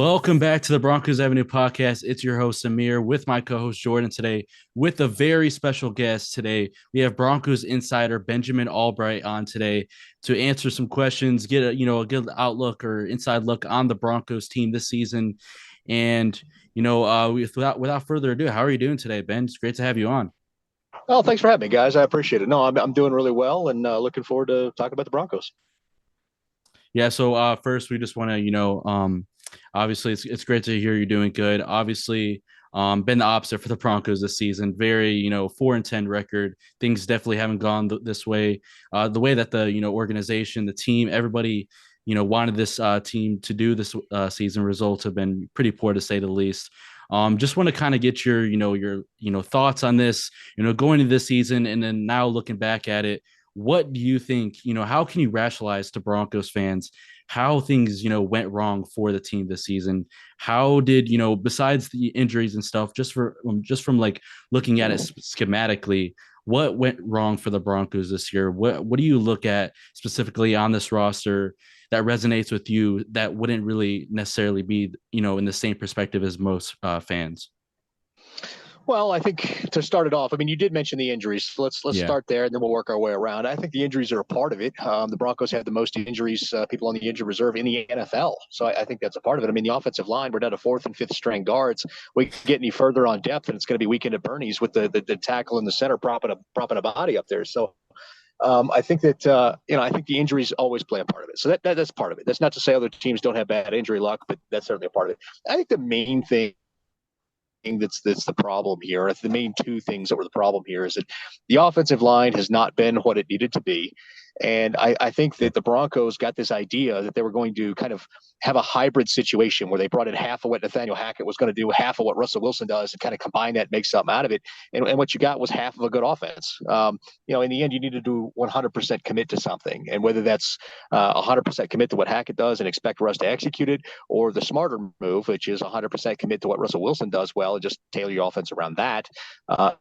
Welcome back to the Broncos Avenue Podcast. It's your host, Amir, with my co-host, Jordan, today, with a very special guest today. We have Broncos insider Benjamin Allbright on today to answer some questions, get a good outlook or inside look on the Broncos team this season. And, without further ado, how are you doing today, Ben? It's great to have you on. Oh, thanks for having me, guys. I appreciate it. No, I'm doing really well and looking forward to talking about the Broncos. Yeah, so first we just want to, obviously it's great to hear you're doing good. Obviously, been the opposite for the Broncos this season. Very, 4-10 record. Things definitely haven't gone this way. The way that the, organization, the team, everybody, wanted this team to do this season. Results have been pretty poor to say the least. Just want to kind of get your thoughts on this, going into this season and then now looking back at it. What do you think, how can you rationalize to Broncos fans how things, went wrong for the team this season? How did, besides the injuries and stuff, just from like looking at it schematically, what went wrong for the Broncos this year? What do you look at specifically on this roster that resonates with you that wouldn't really necessarily be, in the same perspective as most fans? Well, I think to start it off, I mean, you did mention the injuries. So let's Yeah. start there, and then we'll work our way around. I think the injuries are a part of it. The Broncos have the most injuries, people on the injured reserve in the NFL. So I think that's a part of it. I mean, the offensive line, we're down to fourth and fifth string guards. We get any further on depth, and it's going to be weekend at Bernie's with the tackle in the center propping a body up there. So I think that I think the injuries always play a part of it. So that's part of it. That's not to say other teams don't have bad injury luck, but that's certainly a part of it. I think the main thing that's the problem here. The main two things that were the problem here is that the offensive line has not been what it needed to be. And I think that the Broncos got this idea that they were going to kind of have a hybrid situation where they brought in half of what Nathaniel Hackett was going to do, half of what Russell Wilson does, and kind of combine that and make something out of it. And what you got was half of a good offense. In the end, you need to do 100% commit to something. And whether that's 100% commit to what Hackett does and expect Russ to execute it, or the smarter move, which is 100% commit to what Russell Wilson does well and just tailor your offense around that.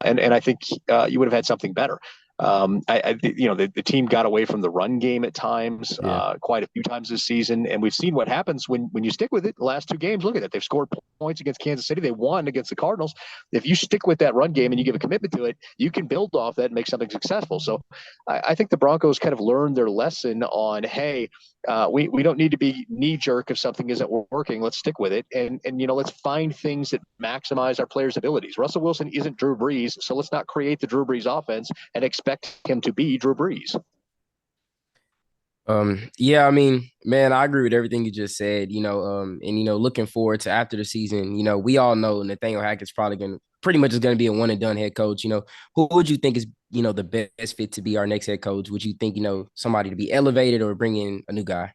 And I think you would have had something better. The team got away from the run game at times, quite a few times this season, and we've seen what happens when you stick with it. The last two games, look at it. They've scored points against Kansas City. They won against the Cardinals. If you stick with that run game and you give a commitment to it, you can build off that and make something successful. So I think the Broncos kind of learned their lesson on, hey, we don't need to be knee jerk if something isn't working. Let's stick with it, and let's find things that maximize our players' abilities. Russell Wilson isn't Drew Brees, so let's not create the Drew Brees offense and expect him to be Drew Brees. I mean, man, I agree with everything you just said, looking forward to after the season, we all know Nathaniel Hackett's probably pretty much is going to be a one and done head coach. Who would you think is, the best fit to be our next head coach? Would you think, somebody to be elevated or bring in a new guy?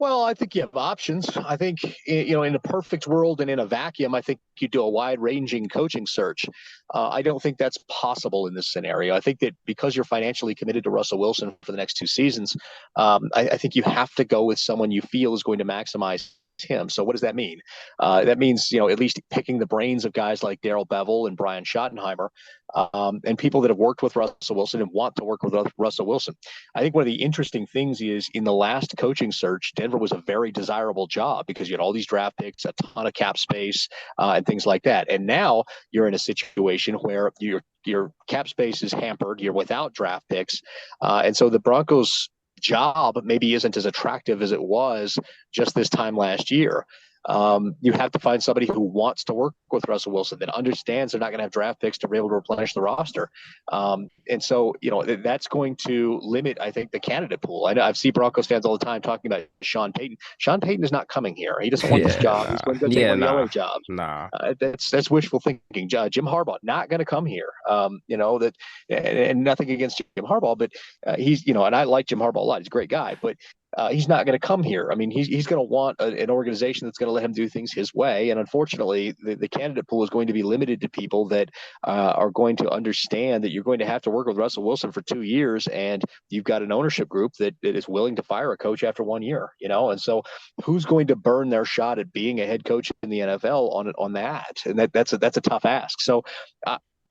Well, I think you have options. I think, in a perfect world and in a vacuum, I think you do a wide-ranging coaching search. I don't think that's possible in this scenario. I think that because you're financially committed to Russell Wilson for the next two seasons, I think you have to go with someone you feel is going to maximize him. So what does that mean? That means, at least picking the brains of guys like Darrell Bevell and Brian Schottenheimer, and people that have worked with Russell Wilson and want to work with Russell Wilson. I think one of the interesting things is in the last coaching search, Denver was a very desirable job because you had all these draft picks, a ton of cap space, and things like that. And now you're in a situation where your cap space is hampered. You're without draft picks. And so the Broncos job maybe isn't as attractive as it was just this time last year. You have to find somebody who wants to work with Russell Wilson, that understands they're not going to have draft picks to be able to replenish the roster. And so, that's going to limit, I think, the candidate pool. I know I've seen Broncos fans all the time talking about Sean Payton. Sean Payton is not coming here. He doesn't want this job. He's going to go take one of the LA jobs. That's wishful thinking. Jim Harbaugh not going to come here. And nothing against Jim Harbaugh, but he's, and I like Jim Harbaugh a lot. He's a great guy, but he's not going to come here. I mean, he's going to want an organization that's going to let him do things his way. And unfortunately, the candidate pool is going to be limited to people that are going to understand that you're going to have to work with Russell Wilson for 2 years, and you've got an ownership group that is willing to fire a coach after 1 year. And so who's going to burn their shot at being a head coach in the NFL on that? And that's a tough ask. So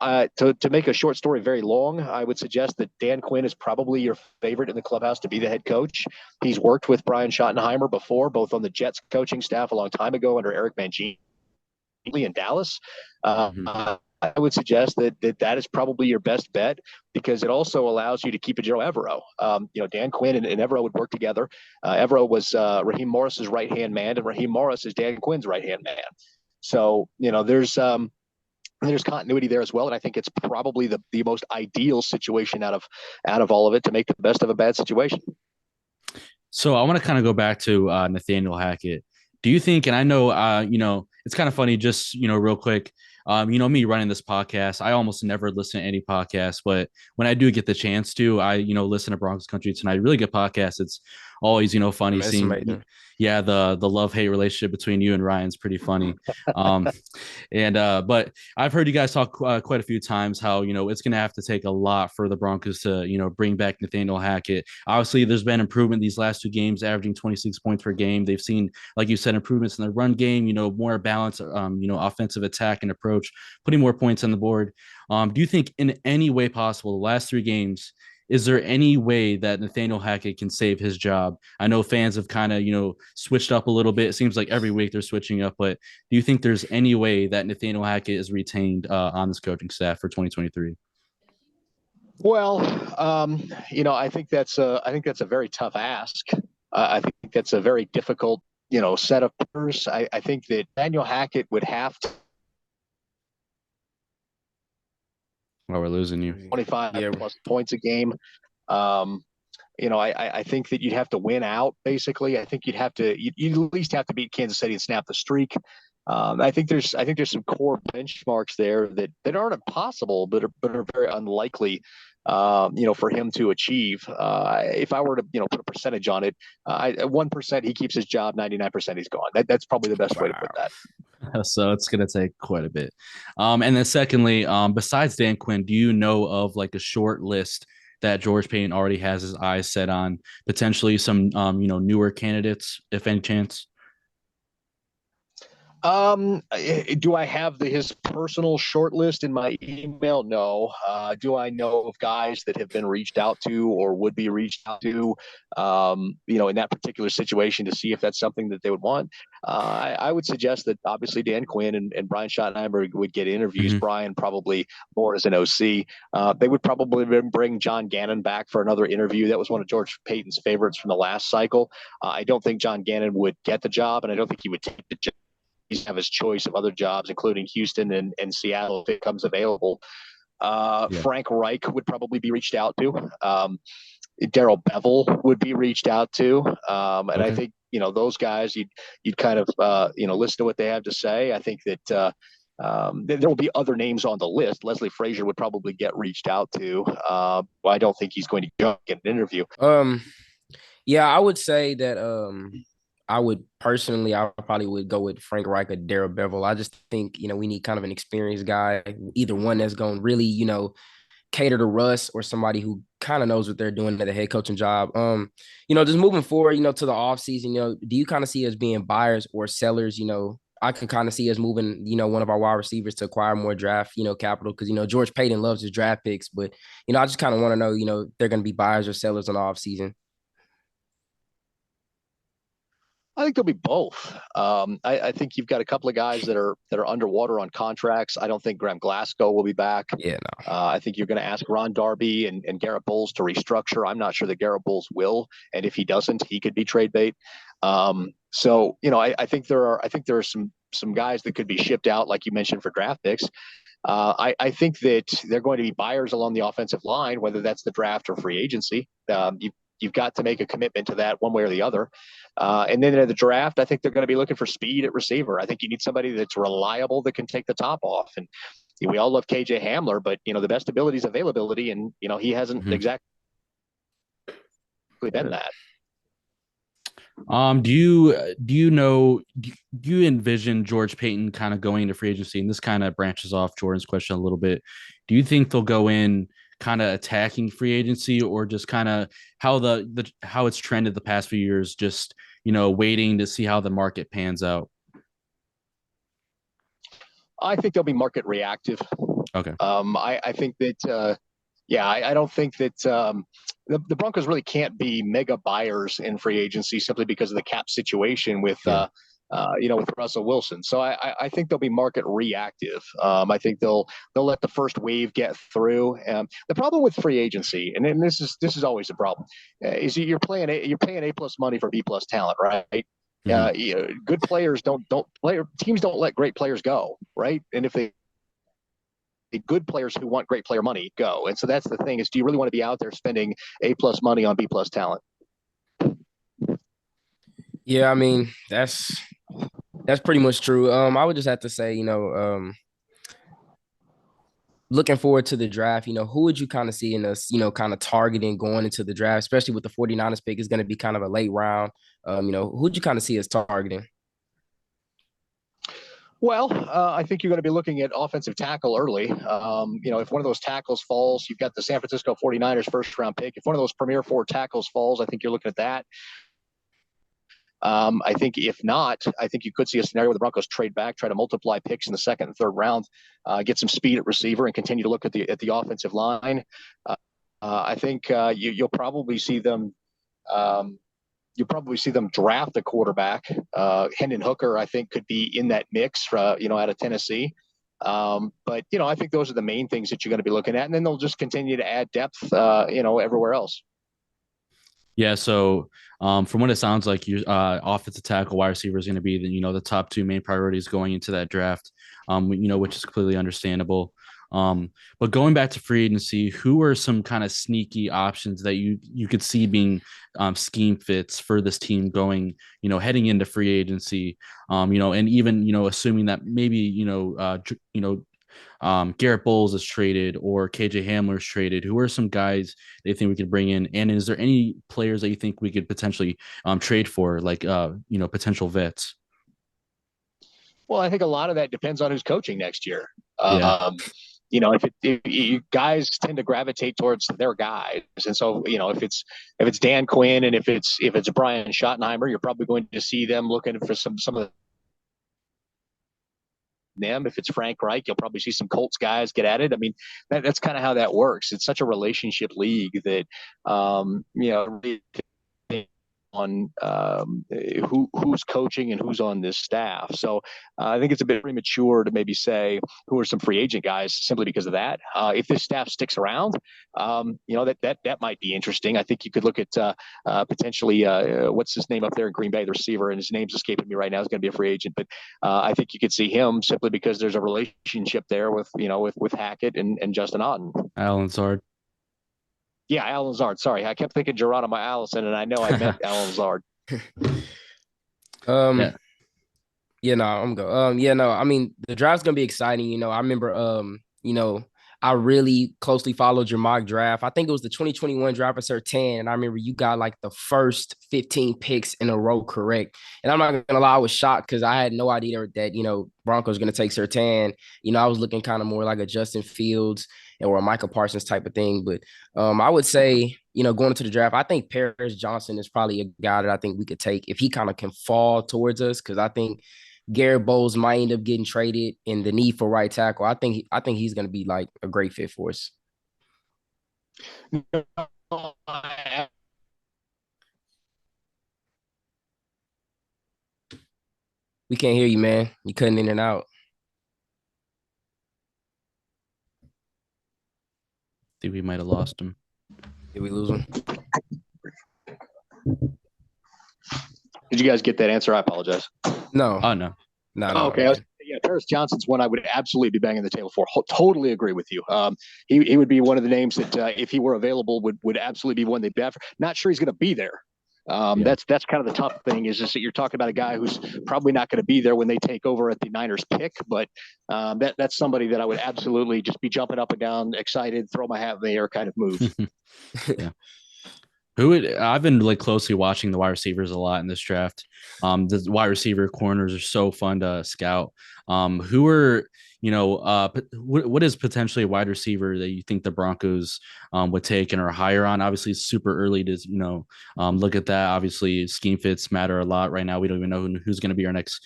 To make a short story very long, I would suggest that Dan Quinn is probably your favorite in the clubhouse to be the head coach. He's worked with Brian Schottenheimer before, both on the Jets coaching staff a long time ago under Eric Mangini in Dallas. I would suggest that is probably your best bet because it also allows you to keep a Joe Evero. Dan Quinn and Evero would work together. Evero was Raheem Morris's right-hand man, and Raheem Morris is Dan Quinn's right-hand man. So, there's continuity there as well, and I think it's probably the most ideal situation out of all of it to make the best of a bad situation. So I want to kind of go back to Nathaniel Hackett. Do you think, and I know, it's kind of funny, just, real quick, me running this podcast, I almost never listen to any podcast, but when I do get the chance to, I, listen to Broncos Country Tonight, really good podcast. It's always, funny seeing, the love-hate relationship between you and Ryan's pretty funny. But I've heard you guys talk quite a few times how, it's going to have to take a lot for the Broncos to, bring back Nathaniel Hackett. Obviously, there's been improvement these last 2 games, averaging 26 points per game. They've seen, like you said, improvements in the run game, more balance, offensive attack and approach, putting more points on the board. Do you think in any way possible, the last 3 games, is there any way that Nathaniel Hackett can save his job? I know fans have kind of, switched up a little bit. It seems like every week they're switching up, but do you think there's any way that Nathaniel Hackett is retained on this coaching staff for 2023? Well, I think that's a very tough ask. I think that's a very difficult, set of players. I think that Nathaniel Hackett would have to. Well, we're losing you. 25 plus points a game. I think that you'd have to win out, basically. I think you'd at least have to beat Kansas City and snap the streak. I think there's some core benchmarks there that aren't impossible, but are very unlikely, for him to achieve. If I were to, put a percentage on it, 1% he keeps his job, 99% he's gone. That's probably the best way to put that. So it's going to take quite a bit. And then secondly, besides Dan Quinn, do you know of like a short list that George Paton already has his eyes set on, potentially some, newer candidates, if any chance? Do I have his personal short list in my email? No. Do I know of guys that have been reached out to or would be reached out to, in that particular situation to see if that's something that they would want? I would suggest that obviously Dan Quinn and Brian Schottenheimer would get interviews. Mm-hmm. Brian probably more as an OC. They would probably bring John Gannon back for another interview. That was one of George Paton's favorites from the last cycle. I don't think John Gannon would get the job, and I don't think he would take the job. He's have his choice of other jobs, including Houston and Seattle if it comes available. Frank Reich would probably be reached out to. Darrell Bevel would be reached out to. And I think, those guys, you'd kind of, listen to what they have to say. I think that there will be other names on the list. Leslie Frazier would probably get reached out to. I don't think he's going to get an interview. I would say that I probably would go with Frank Reich or Darrell Bevel. I just think, we need kind of an experienced guy, either one that's going to really, cater to Russ or somebody who kind of knows what they're doing at a head coaching job. Just moving forward, to the offseason, do you kind of see us being buyers or sellers? I can kind of see us moving, one of our wide receivers to acquire more draft, capital because, George Paton loves his draft picks. But, I just kind of want to know, they're going to be buyers or sellers on the offseason. I think there'll be both. I think you've got a couple of guys that are underwater on contracts. I don't think Graham Glasgow will be back. Yeah, no. I think you're going to ask Ron Darby and Garrett Bowles to restructure. I'm not sure that Garrett Bowles will, and if he doesn't, he could be trade bait. I think there are some guys that could be shipped out, like you mentioned, for draft picks. I think that they're going to be buyers along the offensive line, whether that's the draft or free agency. You've got to make a commitment to that one way or the other. And then at the draft, I think they're going to be looking for speed at receiver. I think you need somebody that's reliable that can take the top off. And we all love KJ Hamler, but, the best ability is availability. And, he hasn't exactly been that. Do you envision George Paton kind of going into free agency? And this kind of branches off Jordan's question a little bit. Do you think they'll go in kind of attacking free agency, or just kind of how how it's trended the past few years, just, waiting to see how the market pans out? I think they'll be market reactive. Okay. I think that I don't think that the Broncos really can't be mega buyers in free agency simply because of the cap situation with with Russell Wilson. So I think they'll be market reactive. I think they'll let the first wave get through. The problem with free agency, and this is always a problem, is you're paying A+ money for B+ talent, right? Good players teams don't let great players go, right? And if they good players who want great player money go. And so that's the thing is, do you really want to be out there spending A+ money on B+ talent? Yeah, I mean, that's pretty much true. I would just have to say, looking forward to the draft, who would you kind of see in us, kind of targeting going into the draft, especially with the 49ers pick is going to be kind of a late round. Who would you kind of see us targeting? Well, I think you're going to be looking at offensive tackle early. If one of those tackles falls, you've got the San Francisco 49ers first round pick. If one of those premier 4 tackles falls, I think you're looking at that. I think if not, I think you could see a scenario where the Broncos trade back, try to multiply picks in the second and third round, get some speed at receiver, and continue to look at the offensive line. I think you'll probably see them. You'll see them draft a quarterback. Hendon Hooker, I think, could be in that mix, out of Tennessee. But I think those are the main things that you're going to be looking at, and then they'll just continue to add depth, everywhere else. Yeah. So from what it sounds like, your offensive tackle, wide receiver is going to be the top 2 main priorities going into that draft, which is completely understandable. But going back to free agency, who are some kind of sneaky options that you could see being scheme fits for this team going, heading into free agency, and even, assuming that maybe, Garrett Bowles is traded or KJ Hamler is traded. Who are some guys they think we could bring in? And is there any players that you think we could potentially trade for, like, potential vets? Well, I think a lot of that depends on who's coaching next year. Yeah. If guys tend to gravitate towards their guys, and so if it's Dan Quinn and if it's Brian Schottenheimer, you're probably going to see them looking for some of them. If it's Frank Reich, you'll probably see some Colts guys get at it. I mean, that's kind of how that works. It's such a relationship league that really on who's coaching and who's on this staff. So I think it's a bit premature to maybe say who are some free agent guys simply because of that. If this staff sticks around, that might be interesting. I think you could look at potentially what's his name up there in Green Bay, the receiver, and his name's escaping me right now. He's going to be a free agent, but I think you could see him simply because there's a relationship there with Hackett and Justin Otten. Alan Lazard. Yeah, Alan Lazard. Sorry, I kept thinking Geronimo Allison, and I know I meant Alan Lazard. I'm go. I mean, the draft's gonna be exciting. I remember, I really closely followed your mock draft. I think it was the 2021 draft for Surtain, and I remember you got like the first 15 picks in a row correct. And I'm not gonna lie, I was shocked because I had no idea that Broncos gonna take Surtain. I was looking kind of more like a Justin Fields or a Michael Parsons type of thing. But I would say, going into the draft, I think Paris Johnson is probably a guy that I think we could take if he kind of can fall towards us, because I think Garrett Bowles might end up getting traded in the need for right tackle. I think he's going to be like a great fit for us. We can't hear you, man. You cutting in and out. I think we might have lost him. Did we lose him? Did you guys get that answer? I apologize. No. Oh, no. No. Okay. Paris Johnson's one I would absolutely be banging the table for. Totally agree with you. He would be one of the names that if he were available would absolutely be one they'd bat for. Not sure he's going to be there. That's kind of the tough thing is just that you're talking about a guy who's probably not going to be there when they take over at the Niners pick, but that's somebody that I would absolutely just be jumping up and down, excited, throw my hat in the air kind of move. Yeah. I've been closely watching the wide receivers a lot in this draft. The wide receiver corners are so fun to scout. Who are what is potentially a wide receiver that you think the Broncos would take and are higher on? Obviously, it's super early to look at that. Obviously, scheme fits matter a lot right now. We don't even know who's going to be our next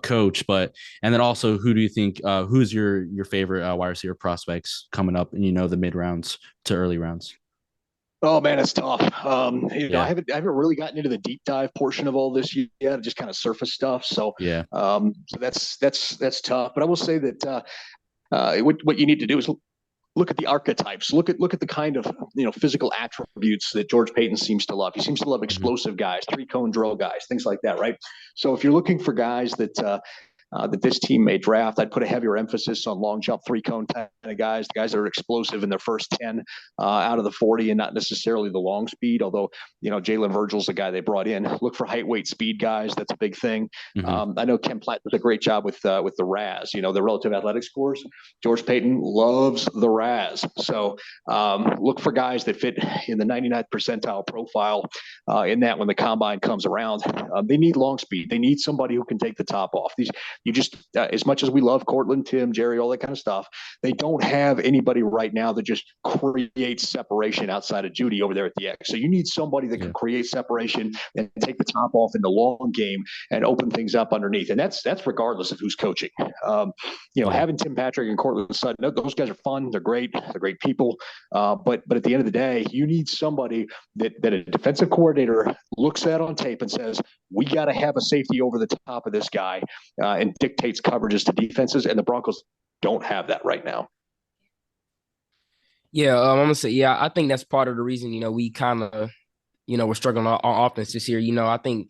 coach, and then also, who do you think who's your favorite wide receiver prospects coming up in the mid rounds to early rounds? Oh man, it's tough. I Yeah, haven't really gotten into the deep dive portion of all this yet. Just kind of surface stuff. So, yeah, so that's tough. But I will say that what you need to do is look at the archetypes. Look at the kind of physical attributes that George Paton seems to love. He seems to love hmm explosive guys, three cone drill guys, things like that, right? So if you're looking for guys that this team may draft, I'd put a heavier emphasis on long jump, three cone kind of guys, the guys that are explosive in their first 10 out of the 40 and not necessarily the long speed. Although, Jalen Virgil's the guy they brought in. Look for height, weight, speed guys. That's a big thing. hmm I know Ken Platt does a great job with the RAS, the relative athletic scores. George Paton loves the RAS. So look for guys that fit in the 99th percentile profile in that when the combine comes around. They need long speed. They need somebody who can take the top off. You just, as much as we love Cortland, Tim, Jerry, all that kind of stuff, they don't have anybody right now that just creates separation outside of Judy over there at the X. So you need somebody that yeah, can create separation and take the top off in the long game and open things up underneath. And that's regardless of who's coaching. yeah. Having Tim Patrick and Cortland Sutton, those guys are fun. They're great. They're great people. But at the end of the day, you need somebody that a defensive coordinator looks at on tape and says, we got to have a safety over the top of this guy and dictates coverages to defenses. And the Broncos don't have that right now. Yeah, I'm gonna say, yeah, I think that's part of the reason, we kind of, we're struggling on offense this year. I think,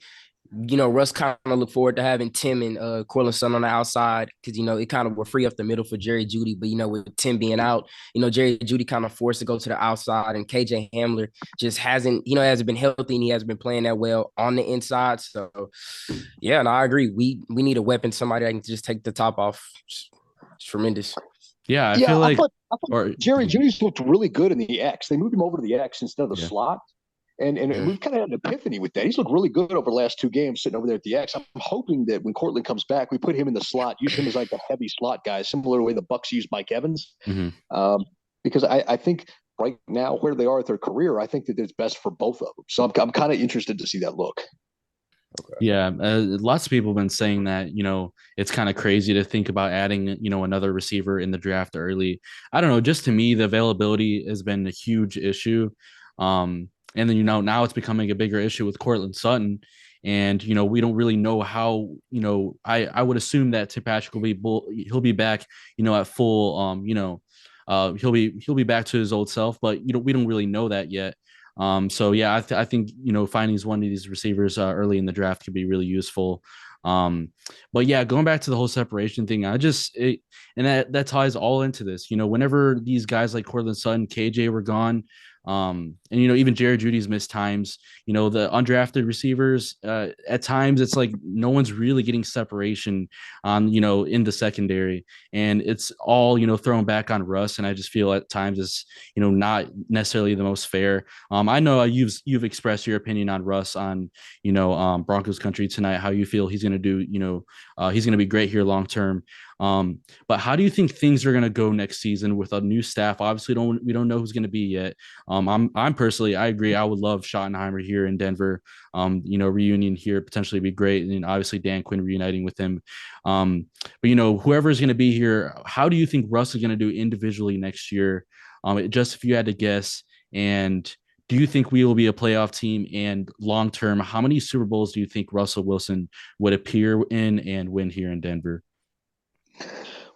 Russ kind of look forward to having Tim and Cortland Sutton on the outside because, it kind of will free up the middle for Jerry Judy. But, with Tim being out, Jerry Judy kind of forced to go to the outside, and KJ Hamler just hasn't been healthy, and he hasn't been playing that well on the inside. So, yeah, and I agree. We need a weapon, somebody that can just take the top off. It's tremendous. Yeah, I Yeah, feel like, I thought or Jerry Judy's looked really good in the X. They moved him over to the X instead of the yeah, slot. And Yeah. we've kind of had an epiphany with that. He's looked really good over the last two games sitting over there at the X. I'm hoping that when Cortland comes back, we put him in the slot, use him as like a heavy slot guy, similar to the way the Bucks use Mike Evans. hmm Because I think right now where they are at their career, I think that it's best for both of them. So I'm kind of interested to see that look. yeah. Lots of people have been saying that it's kind of crazy to think about adding another receiver in the draft early. I don't know. Just to me, the availability has been a huge issue. And then now it's becoming a bigger issue with Cortland Sutton. And we don't really know how. I would assume that Tim Patrick he'll be back. At full. He'll be back to his old self, but we don't really know that yet. So yeah, I think finding one of these receivers early in the draft could be really useful. But yeah, going back to the whole separation thing, and that ties all into this. Whenever these guys like Cortland Sutton, KJ were gone, and even Jared Judy's missed times. The undrafted receivers, at times it's like no one's really getting separation on in the secondary, and it's all thrown back on Russ. And I just feel at times it's not necessarily the most fair. I know you've expressed your opinion on Russ on Broncos country tonight, how you feel he's going to do. He's going to be great here long term. But how do you think things are going to go next season with a new staff? Obviously, we don't know who's going to be yet. I'm personally, I agree. I would love Schottenheimer here in Denver. Reunion here potentially be great, and obviously Dan Quinn reuniting with him. But whoever is going to be here, how do you think Russ is going to do individually next year? Just if you had to guess, and do you think we will be a playoff team? And long term, how many Super Bowls do you think Russell Wilson would appear in and win here in Denver?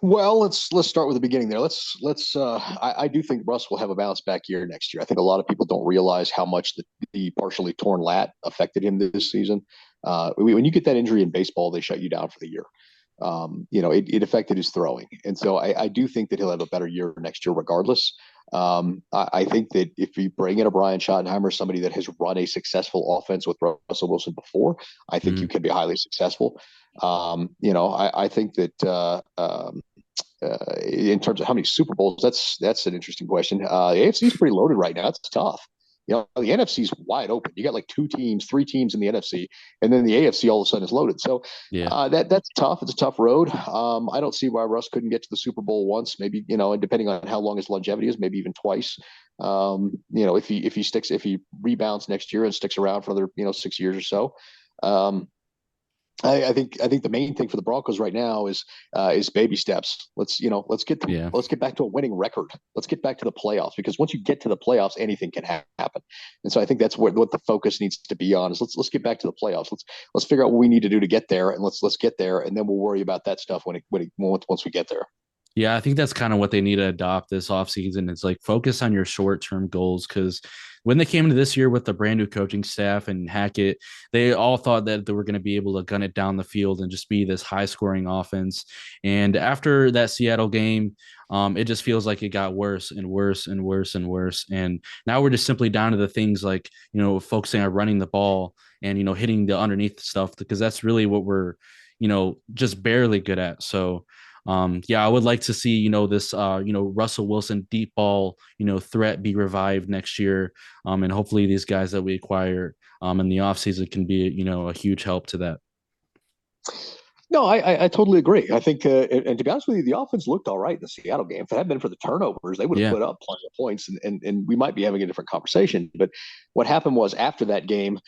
Well, let's start with the beginning there. I do think Russ will have a bounce back year next year. I think a lot of people don't realize how much the partially torn lat affected him this season. When you get that injury in baseball, they shut you down for the year. It affected his throwing. And so I do think that he'll have a better year next year regardless. I think that if you bring in a Brian Schottenheimer, somebody that has run a successful offense with Russell Wilson before, I think you can be highly successful. I think that in terms of how many Super Bowls, that's an interesting question. The AFC is pretty loaded right now. It's tough. The NFC's wide open. You got like 3 teams in the NFC, and then the AFC all of a sudden is loaded. So Yeah. that's tough. It's a tough road. I don't see why Russ couldn't get to the Super Bowl once, maybe, and depending on how long his longevity is, maybe even twice. If he rebounds next year and sticks around for another, 6 years or so. I think the main thing for the Broncos right now is baby steps. Let's get back to a winning record. Let's get back to the playoffs, because once you get to the playoffs, anything can happen. And so I think that's what the focus needs to be on is let's get back to the playoffs. Let's figure out what we need to do to get there, and let's get there, and then we'll worry about that stuff once we get there. Yeah, I think that's kind of what they need to adopt this offseason. It's like focus on your short-term goals, because when they came into this year with the brand new coaching staff and Hackett, they all thought that they were going to be able to gun it down the field and just be this high-scoring offense. And after that Seattle game, it just feels like it got worse and worse and worse and worse. And now we're just simply down to the things like, focusing on running the ball and, hitting the underneath stuff, because that's really what we're, just barely good at. So, I would like to see, this, Russell Wilson deep ball, threat be revived next year. And hopefully these guys that we acquire in the offseason can be, a huge help to that. No, I totally agree. I think, and to be honest with you, the offense looked all right in the Seattle game. If it hadn't been for the turnovers, they would have put up plenty of points, and we might be having a different conversation. But what happened was after that game,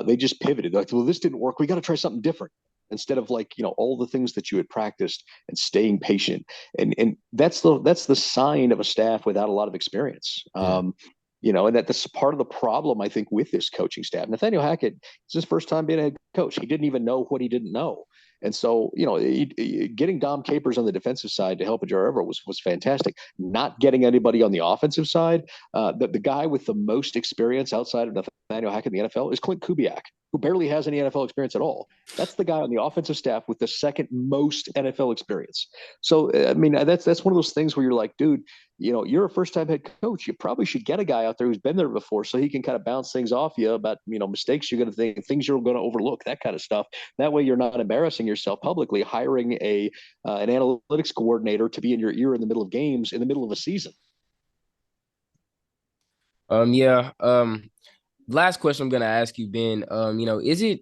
they just pivoted. They're like, well, this didn't work. We got to try something different. Instead of all the things that you had practiced and staying patient. And that's the sign of a staff without a lot of experience. And that's part of the problem, I think, with this coaching staff. Nathaniel Hackett, it's his first time being a head coach. He didn't even know what he didn't know. And so, getting Dom Capers on the defensive side to help Jar Everett was fantastic. Not getting anybody on the offensive side, the guy with the most experience outside of Nathaniel Hackett in the NFL is Clint Kubiak, who barely has any NFL experience at all. That's the guy on the offensive staff with the second most NFL experience. So, I mean, that's one of those things where you're like, dude, you're a first-time head coach. You probably should get a guy out there who's been there before, so he can kind of bounce things off you about, mistakes you're going to think, things you're going to overlook, that kind of stuff. That way, you're not embarrassing yourself publicly, hiring an analytics coordinator to be in your ear in the middle of games, in the middle of a season. Last question I'm going to ask you, Ben, is it,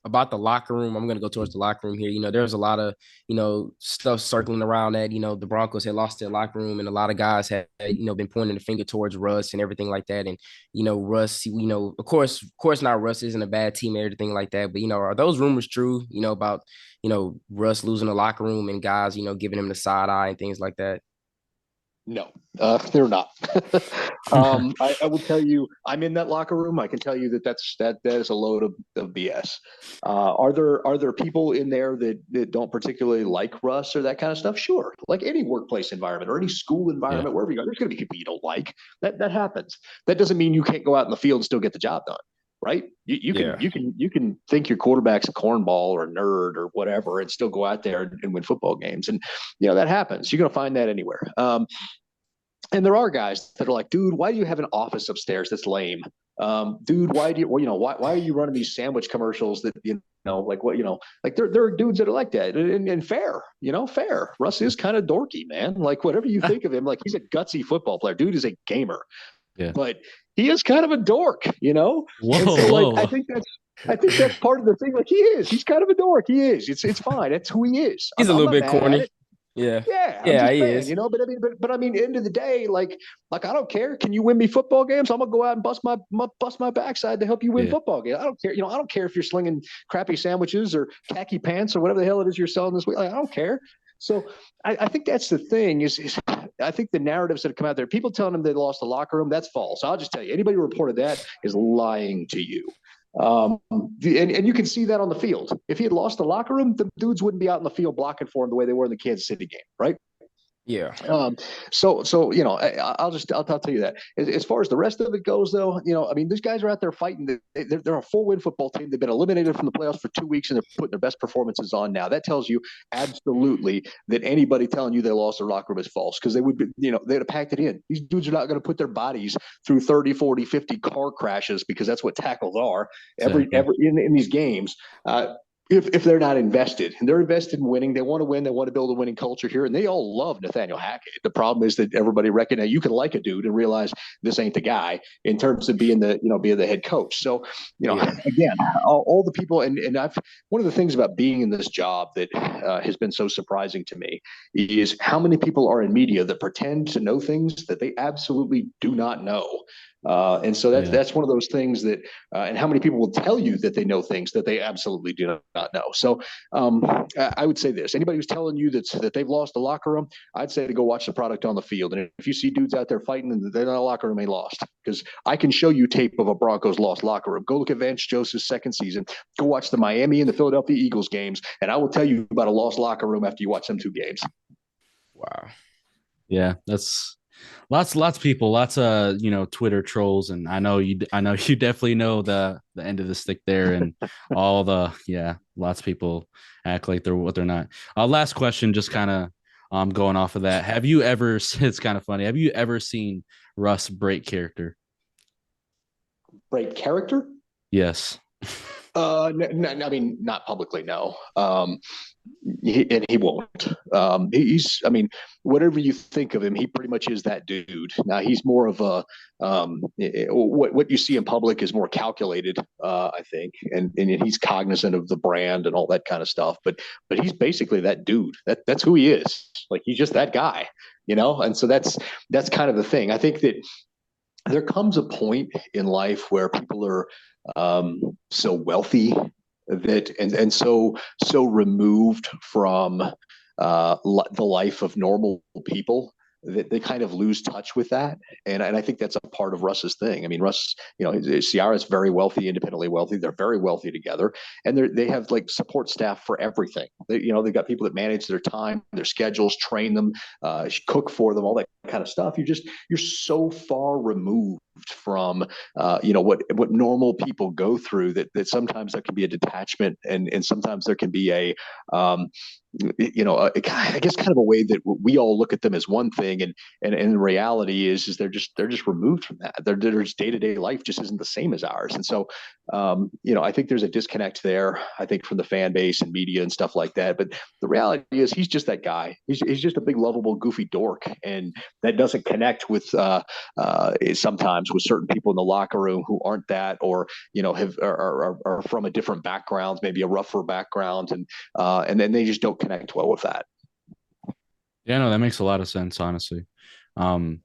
about the locker room? I'm going to go towards the locker room here. There's a lot of, stuff circling around that, the Broncos had lost their locker room, and a lot of guys had, been pointing the finger towards Russ and everything like that. And, Russ, of course not Russ isn't a bad team or everything like that. But, are those rumors true, about, Russ losing the locker room and guys, giving him the side eye and things like that? No, they're not. I will tell you, I'm in that locker room. I can tell you that is a load of BS. Are there people in there that don't particularly like Russ or that kind of stuff? Sure, like any workplace environment or any school environment, wherever you go, there's going to be people you don't like. That happens. That doesn't mean you can't go out in the field and still get the job done. Right? You can think your quarterback's a cornball or a nerd or whatever, and still go out there and win football games. And that happens. You're going to find that anywhere. And there are guys that are like, dude, why do you have an office upstairs that's lame? Dude, why are you running these sandwich commercials that like there are dudes that are like that, and fair. Russ is kind of dorky, man. Like whatever you think of him, like he's a gutsy football player. Dude is a gamer. Yeah. But he is kind of a dork, Whoa, whoa. I think that's part of the thing. Like he is. He's kind of a dork. He is. It's fine. That's who he is. He's a little bit corny. Yeah. He is. But I mean, end of the day, like I don't care. Can you win me football games? I'm gonna go out and bust my backside to help you win football games. I don't care. I don't care if you're slinging crappy sandwiches or khaki pants or whatever the hell it is you're selling this week. Like, I don't care. So I think that's the thing is I think the narratives that have come out there, people telling them they lost the locker room, that's false. I'll just tell you, anybody who reported that is lying to you. And you can see that on the field. If he had lost the locker room, the dudes wouldn't be out in the field blocking for him the way they were in the Kansas City game, right? Yeah. So I'll tell you that. As far as the rest of it goes, though, I mean, these guys are out there fighting. They're a 4-win football team. They've been eliminated from the playoffs for 2 weeks, and they're putting their best performances on now. That tells you absolutely that anybody telling you they lost their locker room is false, because they would be, they'd have packed it in. These dudes are not going to put their bodies through 30, 40, 50 car crashes, because that's what tackles are in these games. if they're not invested, and they're invested in winning. They want to win. They want to build a winning culture here, and they all love Nathaniel Hackett. The problem is that everybody recognize you can like a dude and realize this ain't the guy in terms of being the head coach. So again, all the people, and I've one of the things about being in this job that has been so surprising to me is how many people are in media that pretend to know things that they absolutely do not know. And so that's one of those things that, and how many people will tell you that they know things that they absolutely do not know. So I would say this: anybody who's telling you that they've lost the locker room, I'd say to go watch the product on the field. And if you see dudes out there fighting and they're not in the locker room, they lost. Because I can show you tape of a Broncos lost locker room. Go look at Vance Joseph's second season. Go watch the Miami and the Philadelphia Eagles games, and I will tell you about a lost locker room after you watch them two games. Wow. Yeah, that's lots of people, lots of Twitter trolls, and I know you definitely know the end of the stick there, and all lots of people act like they're what they're not. Last question, just kind of going off of that. Have you ever? It's kind of funny. Have you ever seen Russ break character? Break character? Yes. I mean, not publicly, no. He won't. Whatever you think of him, he pretty much is that dude. Now he's more of a what you see in public is more calculated, I think, and he's cognizant of the brand and all that kind of stuff. But he's basically that dude. That's who he is. Like he's just that guy, And so that's kind of the thing. I think that there comes a point in life where people are so wealthy that and so removed from the life of normal people that they kind of lose touch with that. And I think that's a part of Russ's thing. I mean, Russ, Ciara's very wealthy, independently wealthy. They're very wealthy together. And they have like support staff for everything. They've got people that manage their time, their schedules, train them, cook for them, all that kind of stuff. You're so far removed from what normal people go through that sometimes there can be a detachment and sometimes there can be a I guess kind of a way that we all look at them as one thing, and the reality is they're just removed from that. Their day-to-day life just isn't the same as ours, and so I think there's a disconnect there. I think from the fan base and media and stuff like that. But the reality is he's just that guy. He's just a big, lovable, goofy dork, and that doesn't connect with sometimes with certain people in the locker room who aren't that, or are from a different background, maybe a rougher background, and then they just don't connect well with that. Yeah, no, that makes a lot of sense, honestly. Hoping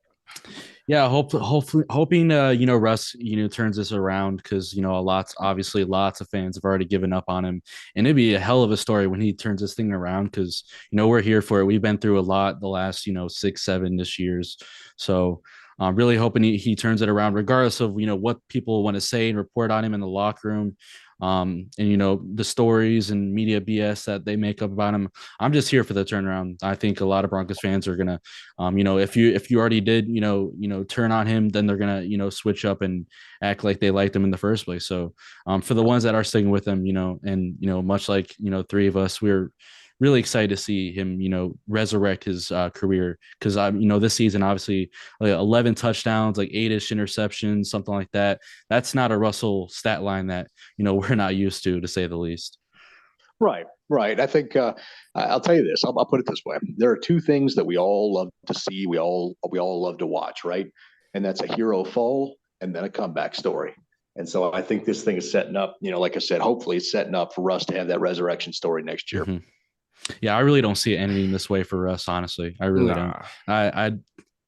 Russ turns this around, because lots of fans have already given up on him, and it'd be a hell of a story when he turns this thing around, because we're here for it. We've been through a lot the last 6-7 years, so I'm really hoping he turns it around, regardless of what people want to say and report on him in the locker room. And the stories and media BS that they make up about him. I'm just here for the turnaround. I think a lot of Broncos fans are gonna, if you already did, turn on him, then they're gonna, switch up and act like they liked him in the first place. So, for the ones that are sticking with him, and much like three of us, we're really excited to see him, resurrect his career, because this season, obviously, like 11 touchdowns, like 8-ish interceptions, something like that. That's not a Russell stat line that we're not used to say the least. Right. I think I'll tell you this. I'll put it this way: there are two things that we all love to see. We all love to watch, right? And that's a hero fall and then a comeback story. And so I think this thing is setting up. Like I said, hopefully it's setting up for us to have that resurrection story next year. Mm-hmm. Yeah, I really don't see it ending this way for us, honestly. I really don't. I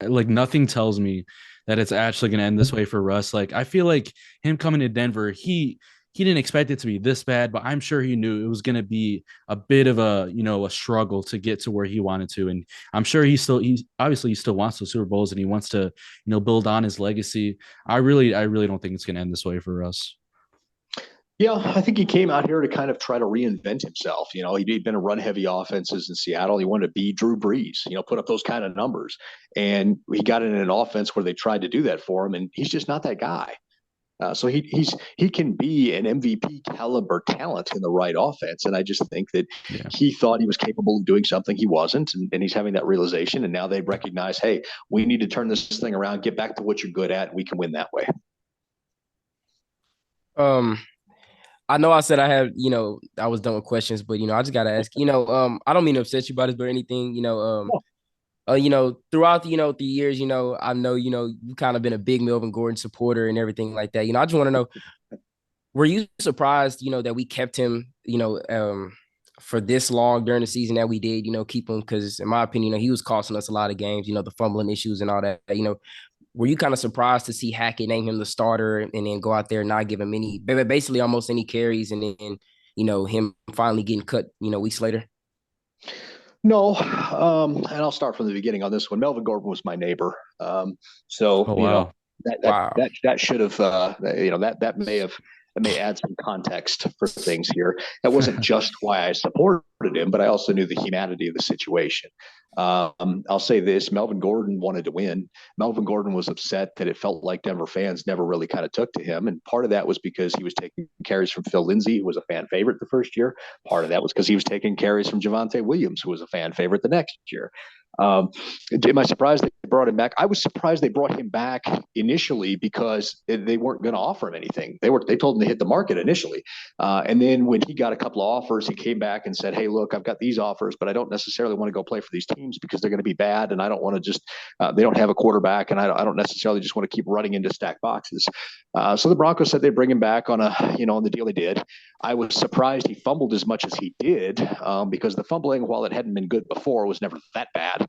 like, nothing tells me that it's actually going to end this way for Russ. Like, I feel like him coming to Denver, he didn't expect it to be this bad, but I'm sure he knew it was going to be a bit of a struggle to get to where he wanted to. And I'm sure he still wants the Super Bowls, and he wants to build on his legacy. I really don't think it's going to end this way for Russ. Yeah, I think he came out here to kind of try to reinvent himself. He'd been a run-heavy offenses in Seattle. He wanted to be Drew Brees, put up those kind of numbers. And he got in an offense where they tried to do that for him, and he's just not that guy. So he can be an MVP caliber talent in the right offense. And I just think that he thought he was capable of doing something he wasn't, and he's having that realization. And now they recognize, hey, we need to turn this thing around, get back to what you're good at, and we can win that way. I know I said I had, I was done with questions, but I just gotta ask, I don't mean to upset you about this, but anything, throughout the years, I know, you kind of been a big Melvin Gordon supporter and everything like that. I just want to know, were you surprised, that we kept him, for this long during the season that we did, keep him? Because in my opinion, he was costing us a lot of games, the fumbling issues and all that. Were you kind of surprised to see Hackett name him the starter and then go out there and not give him any, basically almost any carries, and then, him finally getting cut, weeks later? No, and I'll start from the beginning on this one. Melvin Gordon was my neighbor, so Oh wow. Wow. that should have that may add some context for things here. That wasn't just why I supported him, but I also knew the humanity of the situation. I'll say this: Melvin Gordon wanted to win. Melvin Gordon was upset that it felt like Denver fans never really kind of took to him, and part of that was because he was taking carries from Phil Lindsay, who was a fan favorite the first year. Part of that was because he was taking carries from Javonte Williams, who was a fan favorite the next year. Um, am I surprised they brought him back? I was surprised they brought him back initially because they weren't going to offer him anything. They told him to hit the market initially, and then when he got a couple of offers, he came back and said, "Hey, look, I've got these offers, but I don't necessarily want to go play for these teams because they're going to be bad, and I don't want to just they don't have a quarterback, and I don't necessarily just want to keep running into stack boxes." So the Broncos said they'd bring him back on on the deal they did. I was surprised he fumbled as much as he did because the fumbling, while it hadn't been good before, was never that bad.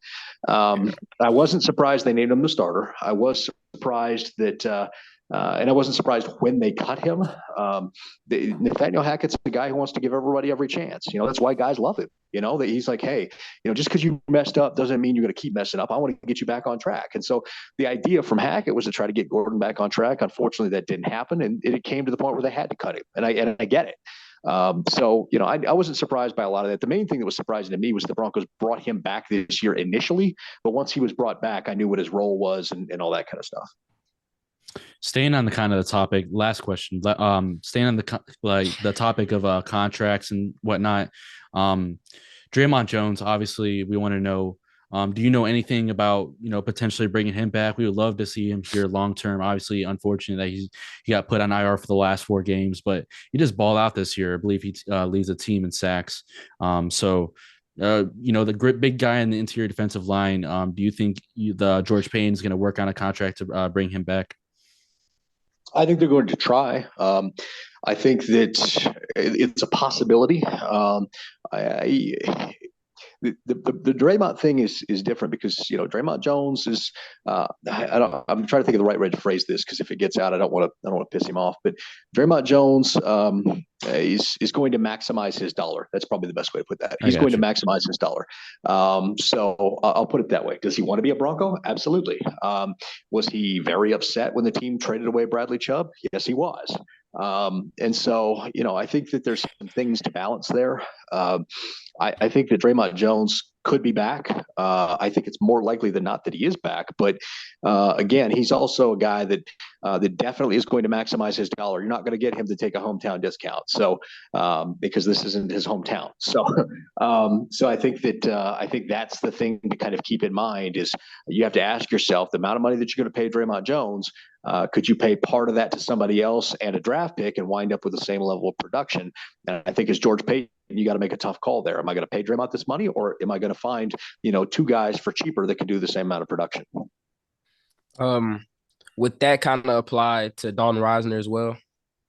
I wasn't surprised they named him the starter. I was surprised that, and I wasn't surprised when they cut him. Nathaniel Hackett's the guy who wants to give everybody every chance. That's why guys love him. That he's like, hey, just because you messed up doesn't mean you're going to keep messing up. I want to get you back on track. And so the idea from Hackett was to try to get Gordon back on track. Unfortunately, that didn't happen, and it came to the point where they had to cut him. And I get it. I wasn't surprised by a lot of that. The main thing that was surprising to me was the Broncos brought him back this year initially, but once he was brought back, I knew what his role was and all that kind of stuff. Staying on the kind of the topic, last question. Staying on the topic of contracts and whatnot. Dre'Mont Jones, obviously, we want to know. Do you know anything about potentially bringing him back? We would love to see him here long term. Obviously, unfortunate that he got put on IR for the last 4 games, but he just balled out this year. I believe he leads a team in sacks. The big guy in the interior defensive line. Do you think the George Paton is going to work on a contract to bring him back? I think they're going to try. I think that it's a possibility. The Dre'Mont thing is different because Dre'Mont Jones is I'm trying to think of the right way to phrase this because if it gets out I don't want to piss him off, but Dre'Mont Jones is going to maximize his dollar. That's probably the best way to put that. He's going to maximize his dollar. So I'll put it that way. Does he want to be a Bronco? Absolutely. Was he very upset when the team traded away Bradley Chubb? Yes, he was. And so, I think that there's some things to balance there. I think that Dre'Mont Jones could be back. I think it's more likely than not that he is back. But again, he's also a guy that definitely is going to maximize his dollar. You're not going to get him to take a hometown discount. So because this isn't his hometown. So I think that's the thing to kind of keep in mind is you have to ask yourself the amount of money that you're going to pay Dre'Mont Jones. Could you pay part of that to somebody else and a draft pick and wind up with the same level of production? And I think as George Paton, you got to make a tough call there. Am I going to pay Dre'Mont this money, or am I going to find 2 guys for cheaper that can do the same amount of production? Would that kind of apply to Dalton Risner as well?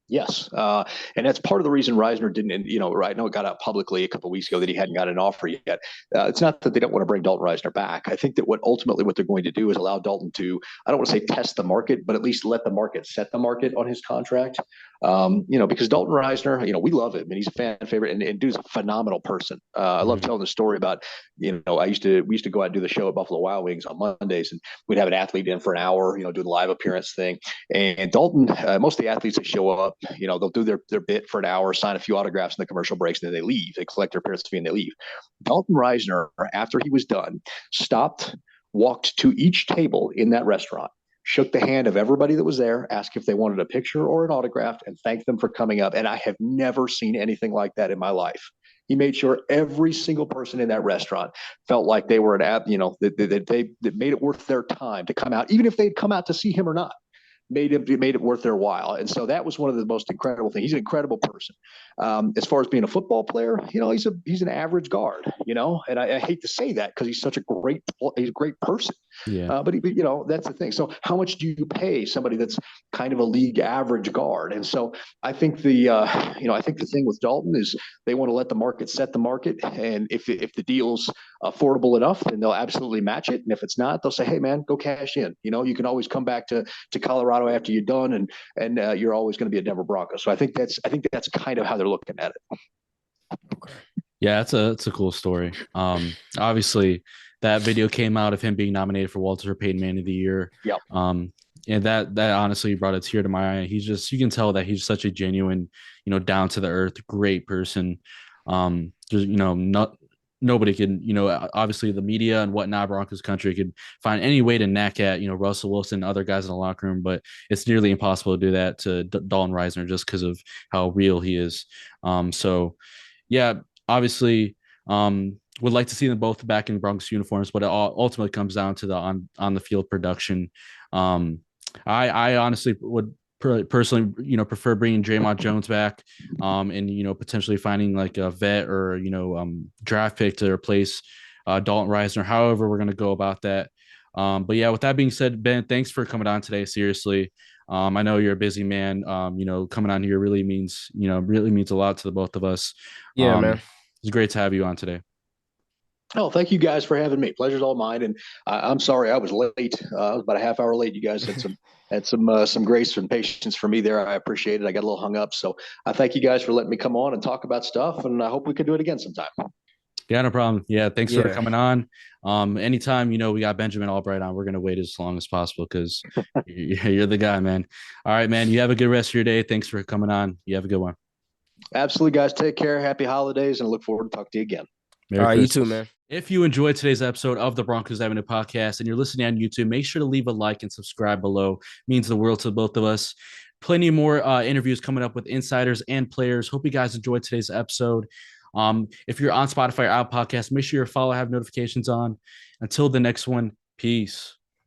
Yes. And that's part of the reason Risner didn't, I know it got out publicly a couple of weeks ago that he hadn't got an offer yet. It's not that they don't want to bring Dalton Risner back. I think that what they're going to do is allow Dalton to, I don't want to say test the market, but at least let the market set the market on his contract. Because Dalton Risner, we love him and he's a fan favorite and dude's a phenomenal person. I love telling the story about, we used to go out and do the show at Buffalo Wild Wings on Mondays and we'd have an athlete in for an hour, do the live appearance thing. And Dalton, most of the athletes that show up, they'll do their bit for an hour, sign a few autographs in the commercial breaks, and then they leave. They collect their appearance fee and they leave. Dalton Risner, after he was done, stopped, walked to each table in that restaurant, shook the hand of everybody that was there, asked if they wanted a picture or an autograph, and thanked them for coming up. And I have never seen anything like that in my life. He made sure every single person in that restaurant felt like they were that made it worth their time to come out, even if they'd come out to see him or not. made it worth their while. And so that was one of the most incredible things. He's an incredible person. As far as being a football player, he's an average guard, and I hate to say that because he's such a great person. Yeah. But that's the thing. So how much do you pay somebody that's kind of a league average guard? And so I think I think the thing with Dalton is they want to let the market set the market. And if the deal's affordable enough, then they'll absolutely match it. And if it's not, they'll say, hey man, go cash in. You can always come back to Colorado after you're done, and you're always going to be a Denver Broncos. So I think that's kind of how they're looking at it. Okay. Yeah, it's a cool story. Obviously that video came out of him being nominated for Walter Payton Man of the Year. Yep. And that honestly brought a tear to my eye. You can tell that he's such a genuine, down to the earth, great person. Nobody can, obviously the media and whatnot, Broncos country could find any way to knack at, Russell Wilson and other guys in the locker room, but it's nearly impossible to do that to Dalton Risner just because of how real he is. So yeah, obviously, would like to see them both back in Broncos uniforms, but it ultimately comes down to the on the field production. I honestly would personally, prefer bringing Dre'Mont Jones back, and potentially finding like a vet or draft pick to replace Dalton Risner. However, we're going to go about that. But yeah, with that being said, Ben, thanks for coming on today. Seriously, I know you're a busy man. Coming on here really means a lot to the both of us. Yeah, man. It's great to have you on today. Oh, thank you guys for having me. Pleasure's all mine. And I'm sorry I was late. I was about a half hour late. You guys had some grace and patience for me there. I appreciate it. I got a little hung up. So I thank you guys for letting me come on and talk about stuff. And I hope we could do it again sometime. Yeah, no problem. Yeah, thanks for coming on. Anytime, we got Benjamin Allbright on, we're going to wait as long as possible because you're the guy, man. All right, man. You have a good rest of your day. Thanks for coming on. You have a good one. Absolutely, guys. Take care. Happy holidays, and look forward to talking to you again. All right, you too, man. If you enjoyed today's episode of the Broncos Avenue Podcast and you're listening on YouTube, make sure to leave a like and subscribe below. It means the world to both of us. Plenty more interviews coming up with insiders and players. Hope you guys enjoyed today's episode. If you're on Spotify or Apple Podcasts, make sure you follow, have notifications on. Until the next one, peace.